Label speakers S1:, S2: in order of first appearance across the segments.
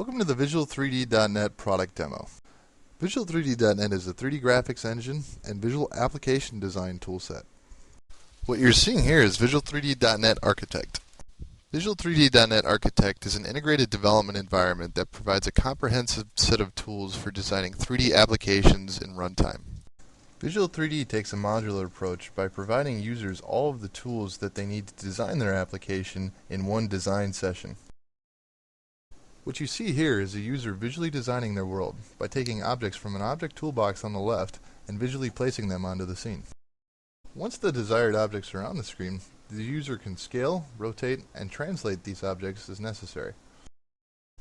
S1: Welcome to the Visual3D.net product demo. Visual3D.net is a 3D graphics engine and visual application design toolset. What you're seeing here is Visual3D.net Architect. Visual3D.net Architect is an integrated development environment that provides a comprehensive set of tools for designing 3D applications in runtime. Visual 3D takes a modular approach by providing users all of the tools that they need to design their application in one design session. What you see here is a user visually designing their world by taking objects from an object toolbox on the left and visually placing them onto the scene. Once the desired objects are on the screen, the user can scale, rotate, and translate these objects as necessary.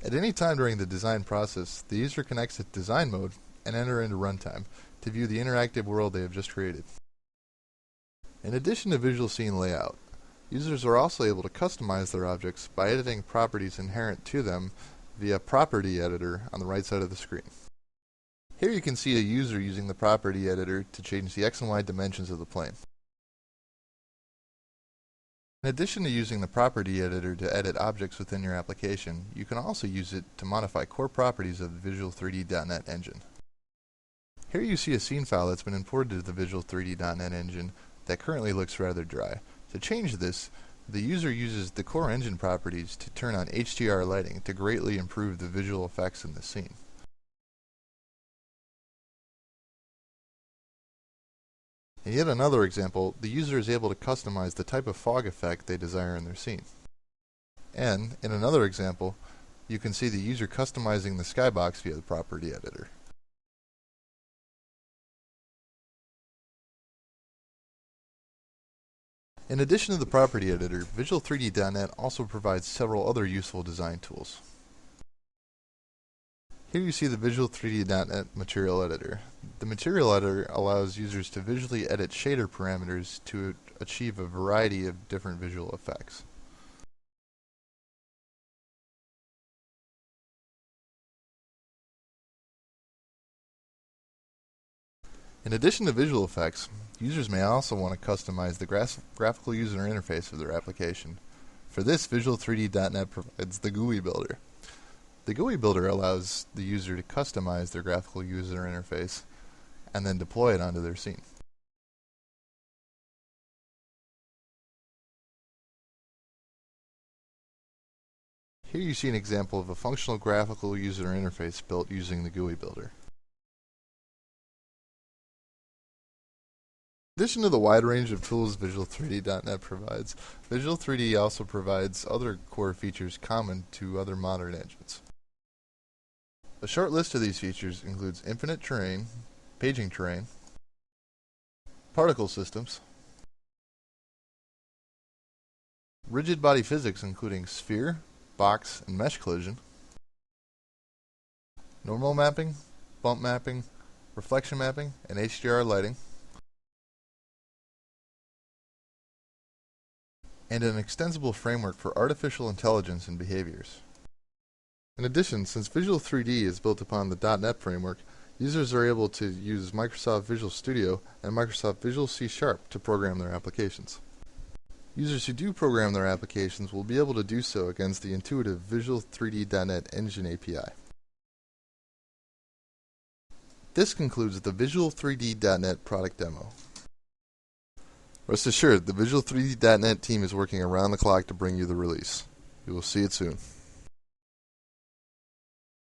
S1: At any time during the design process, the user can exit design mode and enter into runtime to view the interactive world they have just created. In addition to visual scene layout, users are also able to customize their objects by editing properties inherent to them via Property Editor on the right side of the screen. Here you can see a user using the Property Editor to change the X and Y dimensions of the plane. In addition to using the Property Editor to edit objects within your application, you can also use it to modify core properties of the Visual3D.net engine. Here you see a scene file that's been imported to the Visual3D.net engine that currently looks rather dry. To change this, the user uses the core engine properties to turn on HDR lighting to greatly improve the visual effects in the scene. In yet another example, the user is able to customize the type of fog effect they desire in their scene. And, in another example, you can see the user customizing the skybox via the Property Editor. In addition to the Property Editor, Visual3D.net also provides several other useful design tools. Here you see the Visual3D.net Material Editor. The Material Editor allows users to visually edit shader parameters to achieve a variety of different visual effects. In addition to visual effects, users may also want to customize the graphical user interface of their application. For this, Visual3D.net provides the GUI Builder. The GUI Builder allows the user to customize their graphical user interface and then deploy it onto their scene. Here you see an example of a functional graphical user interface built using the GUI Builder. In addition to the wide range of tools Visual3D.net provides, Visual3D also provides other core features common to other modern engines. A short list of these features includes infinite terrain, paging terrain, particle systems, rigid body physics including sphere, box, and mesh collision, normal mapping, bump mapping, reflection mapping, and HDR lighting, and an extensible framework for artificial intelligence and behaviors. In addition, since Visual3D is built upon the .NET framework, users are able to use Microsoft Visual Studio and Microsoft Visual C# to program their applications. Users who do program their applications will be able to do so against the intuitive Visual3D.net Engine API. This concludes the Visual3D.net product demo. Rest assured, the Visual3D.net team is working around the clock to bring you the release. You will see it soon.